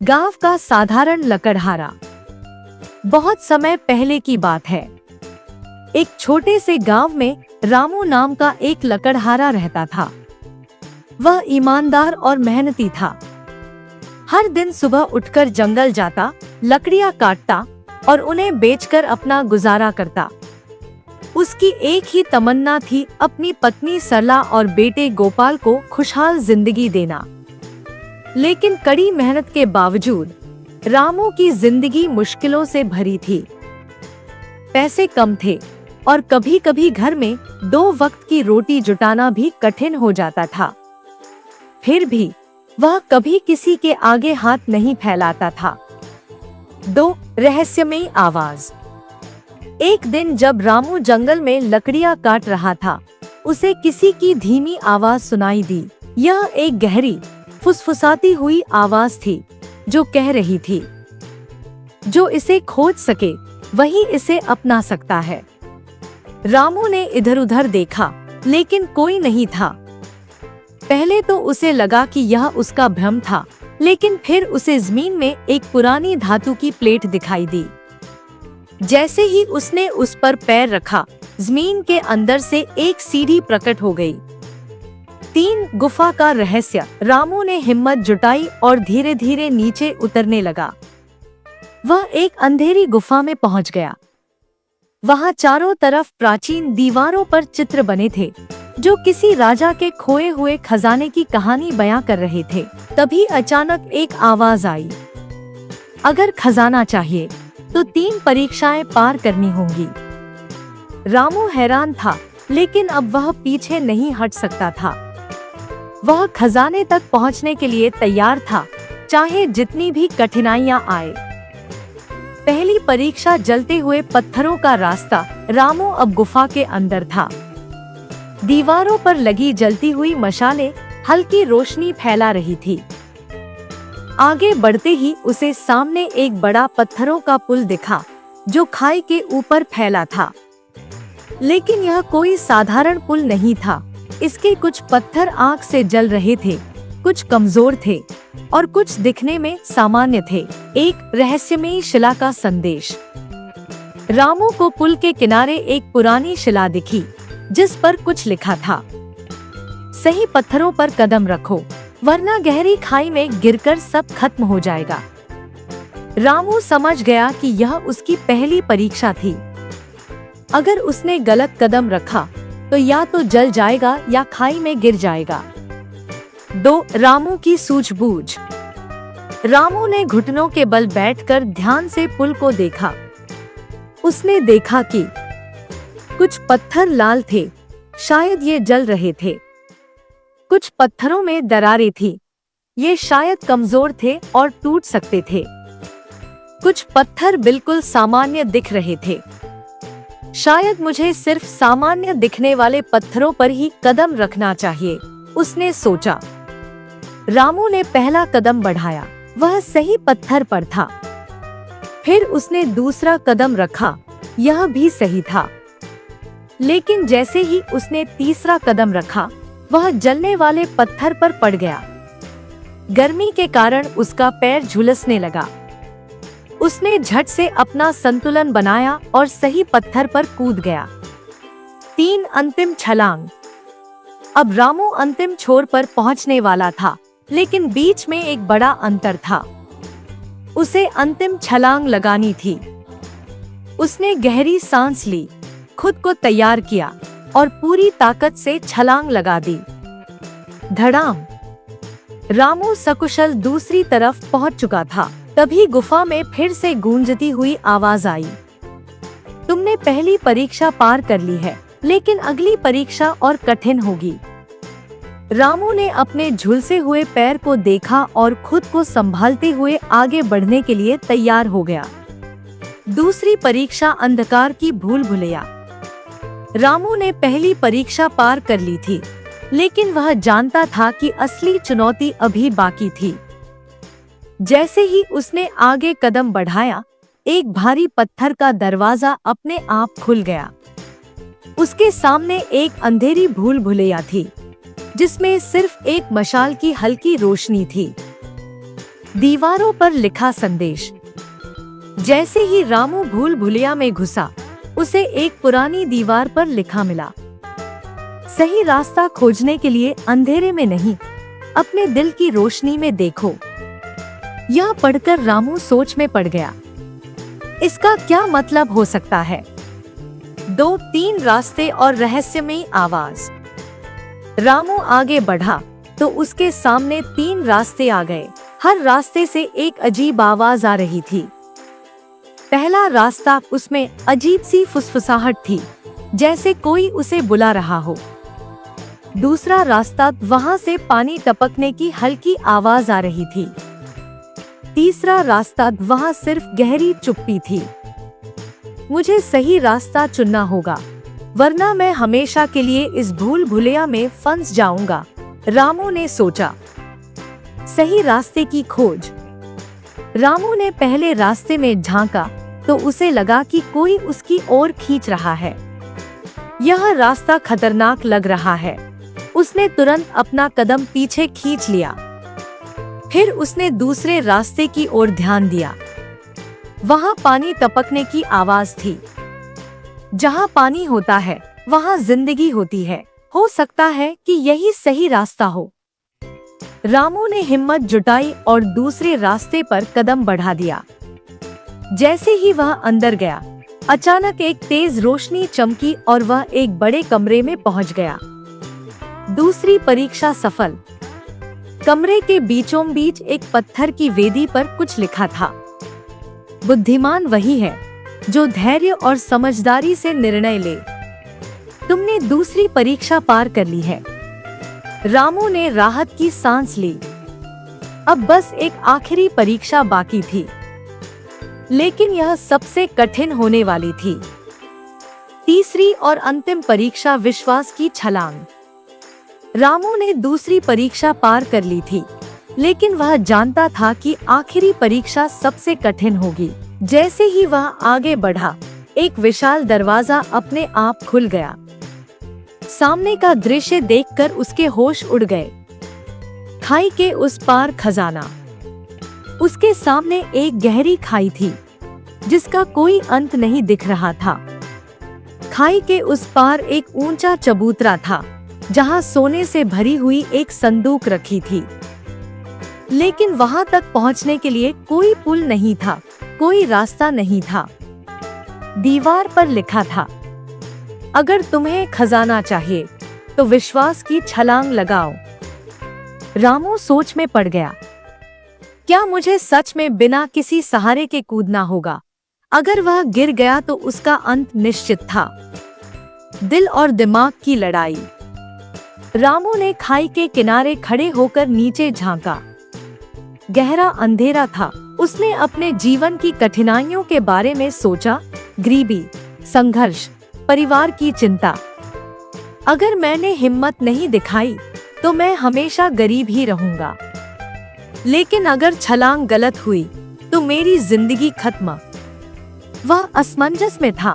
गांव का साधारण लकड़हारा। बहुत समय पहले की बात है। एक छोटे से गांव में रामू नाम का एक लकड़हारा रहता था। वह ईमानदार और मेहनती था। हर दिन सुबह उठकर जंगल जाता, लकड़ियां काटता और उन्हें बेचकर अपना गुजारा करता। उसकी एक ही तमन्ना थी, अपनी पत्नी सरला और बेटे गोपाल को खुशहाल जिंदगी देना। लेकिन कड़ी मेहनत के बावजूद रामू की जिंदगी मुश्किलों से भरी थी। पैसे कम थे और कभी-कभी घर में 2 वक्त की रोटी जुटाना भी कठिन हो जाता था। फिर भी वह कभी किसी के आगे हाथ नहीं फैलाता था। 2 रहस्यमयी आवाज। एक दिन जब रामू जंगल में लकड़ियां काट रहा था, उसे किसी की धीमी आवाज सुनाई दी। यह एक गहरी फुसफुसाती हुई आवाज थी जो कह रही थी, जो इसे खोज सके वही इसे अपना सकता है। रामू ने इधर-उधर देखा, लेकिन कोई नहीं था। पहले तो उसे लगा कि यह उसका भ्रम था, लेकिन फिर उसे जमीन में एक पुरानी धातु की प्लेट दिखाई दी। जैसे ही उसने उस पर पैर रखा, जमीन के अंदर से एक सीढ़ी प्रकट हो गई। 3 गुफा का रहस्य। रामू ने हिम्मत जुटाई और धीरे धीरे नीचे उतरने लगा। वह एक अंधेरी गुफा में पहुंच गया। वहां चारों तरफ प्राचीन दीवारों पर चित्र बने थे, जो किसी राजा के खोए हुए खजाने की कहानी बयां कर रहे थे। तभी अचानक एक आवाज आई, अगर खजाना चाहिए तो 3 परीक्षाएं पार करनी होंगी। रामू हैरान था, लेकिन अब वह पीछे नहीं हट सकता था। वह खजाने तक पहुंचने के लिए तैयार था, चाहे जितनी भी कठिनाइयां आए। पहली परीक्षा, जलते हुए पत्थरों का रास्ता। रामू अब गुफा के अंदर था। दीवारों पर लगी जलती हुई मशालें हल्की रोशनी फैला रही थी। आगे बढ़ते ही उसे सामने एक बड़ा पत्थरों का पुल दिखा, जो खाई के ऊपर फैला था। लेकिन यह कोई साधारण पुल नहीं था। इसके कुछ पत्थर आग से जल रहे थे, कुछ कमजोर थे और कुछ दिखने में सामान्य थे। एक रहस्यमयी शिला का संदेश। रामू को पुल के किनारे एक पुरानी शिला दिखी, जिस पर कुछ लिखा था, सही पत्थरों पर कदम रखो, वरना गहरी खाई में गिरकर सब खत्म हो जाएगा। रामू समझ गया कि यह उसकी पहली परीक्षा थी। अगर उसने गलत कदम रखा तो या तो जल जाएगा या खाई में गिर जाएगा। 2 रामू की सूझबूझ। रामू ने घुटनों के बल बैठकर ध्यान से पुल को देखा। उसने देखा कि कुछ पत्थर लाल थे, शायद ये जल रहे थे। कुछ पत्थरों में दरारें थी, ये शायद कमजोर थे और टूट सकते थे। कुछ पत्थर बिल्कुल सामान्य दिख रहे थे। शायद मुझे सिर्फ सामान्य दिखने वाले पत्थरों पर ही कदम रखना चाहिए, उसने सोचा। रामू ने पहला कदम बढ़ाया, वह सही पत्थर पर था। फिर उसने दूसरा कदम रखा, यह भी सही था। लेकिन जैसे ही उसने तीसरा कदम रखा, वह जलने वाले पत्थर पर पड़ गया। गर्मी के कारण उसका पैर झुलसने लगा। उसने झट से अपना संतुलन बनाया और सही पत्थर पर कूद गया। 3 अंतिम छलांग। अब रामू अंतिम छोर पर पहुंचने वाला था, लेकिन बीच में एक बड़ा अंतर था। उसे अंतिम छलांग लगानी थी। उसने गहरी सांस ली, खुद को तैयार किया और पूरी ताकत से छलांग लगा दी। धड़ाम। रामू सकुशल दूसरी तरफ पहुंच चुका था। तभी गुफा में फिर से गूंजती हुई आवाज आई, तुमने पहली परीक्षा पार कर ली है, लेकिन अगली परीक्षा और कठिन होगी। रामू ने अपने झुलसे हुए पैर को देखा और खुद को संभालते हुए आगे बढ़ने के लिए तैयार हो गया। दूसरी परीक्षा, अंधकार की भूल-भुलैया। रामू ने पहली परीक्षा पार कर ली थी, लेकिन वह जानता था कि असली चुनौती अभी बाकी थी। जैसे ही उसने आगे कदम बढ़ाया, एक भारी पत्थर का दरवाजा अपने आप खुल गया। उसके सामने एक अंधेरी भूल-भुलैया थी, जिसमें सिर्फ एक मशाल की हल्की रोशनी थी। दीवारों पर लिखा संदेश। जैसे ही रामू भूल भुलैया में घुसा, उसे एक पुरानी दीवार पर लिखा मिला, सही रास्ता खोजने के लिए अंधेरे में नहीं, अपने दिल की रोशनी में देखो। यह पढ़कर रामू सोच में पड़ गया। इसका क्या मतलब हो सकता है? 2-3 रास्ते और रहस्यमयी आवाज। रामू आगे बढ़ा तो उसके सामने 3 रास्ते आ गए। हर रास्ते से एक अजीब आवाज आ रही थी। पहला रास्ता, उसमें अजीब सी फुसफुसाहट थी, जैसे कोई उसे बुला रहा हो। दूसरा रास्ता, वहां से पानी टपकने की हल्की आवाज आ रही थी। तीसरा रास्ता, वहां सिर्फ गहरी चुप्पी थी। मुझे सही रास्ता चुनना होगा, वरना मैं हमेशा के लिए इस भूल भुलैया में फंस जाऊंगा, रामू ने सोचा। सही रास्ते की खोज। रामू ने पहले रास्ते में झांका तो उसे लगा कि कोई उसकी ओर खींच रहा है। यह रास्ता खतरनाक लग रहा है। उसने तुरंत अपना कदम पीछे खींच लिया। फिर उसने दूसरे रास्ते की ओर ध्यान दिया। वहां पानी टपकने की आवाज थी। जहां पानी होता है, वहां जिंदगी होती है। हो सकता है कि यही सही रास्ता हो। रामू ने हिम्मत जुटाई और दूसरे रास्ते पर कदम बढ़ा दिया। जैसे ही वह अंदर गया, अचानक एक तेज रोशनी चमकी और वह एक बड़े कमरे में पहुंच गया। दूसरी परीक्षा सफल। कमरे के बीचों बीच एक पत्थर की वेदी पर कुछ लिखा था। बुद्धिमान वही है जो धैर्य और समझदारी से निर्णय ले। तुमने दूसरी परीक्षा पार कर ली है। रामू ने राहत की सांस ली। अब बस एक आखिरी परीक्षा बाकी थी, लेकिन यह सबसे कठिन होने वाली थी। तीसरी और अंतिम परीक्षा, विश्वास की छलांग। रामू ने दूसरी परीक्षा पार कर ली थी, लेकिन वह जानता था कि आखिरी परीक्षा सबसे कठिन होगी। जैसे ही वह आगे बढ़ा, एक विशाल दरवाजा अपने आप खुल गया। सामने का दृश्य देखकर उसके होश उड़ गए। खाई के उस पार खजाना। उसके सामने एक गहरी खाई थी, जिसका कोई अंत नहीं दिख रहा था। खाई के उस पार एक ऊंचा चबूतरा था, जहां सोने से भरी हुई एक संदूक रखी थी। लेकिन वहां तक पहुंचने के लिए कोई पुल नहीं था, कोई रास्ता नहीं था। दीवार पर लिखा था, अगर तुम्हें खजाना चाहिए तो विश्वास की छलांग लगाओ। रामू सोच में पड़ गया। क्या मुझे सच में बिना किसी सहारे के कूदना होगा? अगर वह गिर गया तो उसका अंत निश्चित था। दिल और दिमाग की लड़ाई। रामू ने खाई के किनारे खड़े होकर नीचे झांका। गहरा अंधेरा था। उसने अपने जीवन की कठिनाइयों के बारे में सोचा, गरीबी, संघर्ष, परिवार की चिंता। अगर मैंने हिम्मत नहीं दिखाई तो मैं हमेशा गरीब ही रहूंगा। लेकिन अगर छलांग गलत हुई तो मेरी जिंदगी खत्म। वह असमंजस में था।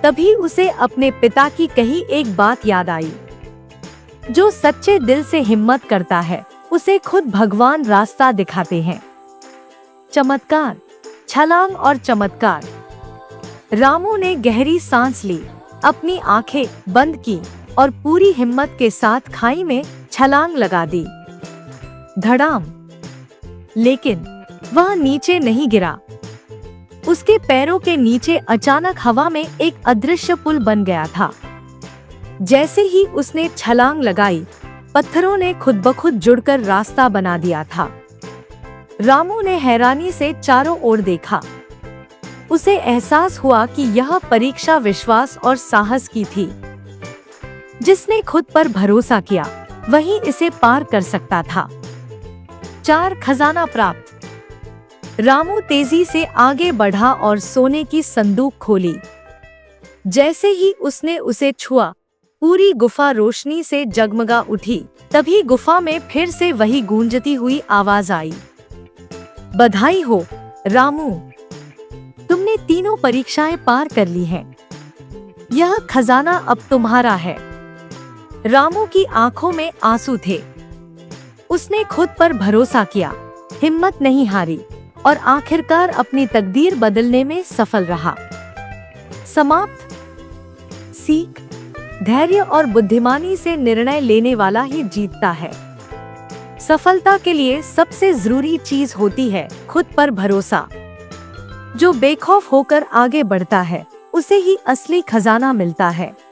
तभी उसे अपने पिता की कही एक बात याद आई, जो सच्चे दिल से हिम्मत करता है, उसे खुद भगवान रास्ता दिखाते हैं। चमत्कार, छलांग और चमत्कार। रामू ने गहरी सांस ली, अपनी आंखें बंद की और पूरी हिम्मत के साथ खाई में छलांग लगा दी। धड़ाम। लेकिन वह नीचे नहीं गिरा। उसके पैरों के नीचे अचानक हवा में एक अदृश्य पुल बन गया था। जैसे ही उसने छलांग लगाई, पत्थरों ने खुद ब खुद जुड़कर रास्ता बना दिया था। रामू ने हैरानी से चारों ओर देखा। उसे एहसास हुआ कि यह परीक्षा विश्वास और साहस की थी। जिसने खुद पर भरोसा किया, वही इसे पार कर सकता था। 4 खजाना प्राप्त। रामू तेजी से आगे बढ़ा और सोने की संदूक खोली। जैसे ही उसने उसे छुआ, पूरी गुफा रोशनी से जगमगा उठी। तभी गुफा में फिर से वही गूंजती हुई आवाज आई, बधाई हो रामू, तुमने तीनों परीक्षाएं पार कर ली हैं। यह खजाना अब तुम्हारा है। रामू की आंखों में आंसू थे। उसने खुद पर भरोसा किया, हिम्मत नहीं हारी और आखिरकार अपनी तकदीर बदलने में सफल रहा। समाप्त। सीख, धैर्य और बुद्धिमानी से निर्णय लेने वाला ही जीतता है। सफलता के लिए सबसे जरूरी चीज होती है खुद पर भरोसा। जो बेखौफ होकर आगे बढ़ता है उसे ही असली खजाना मिलता है।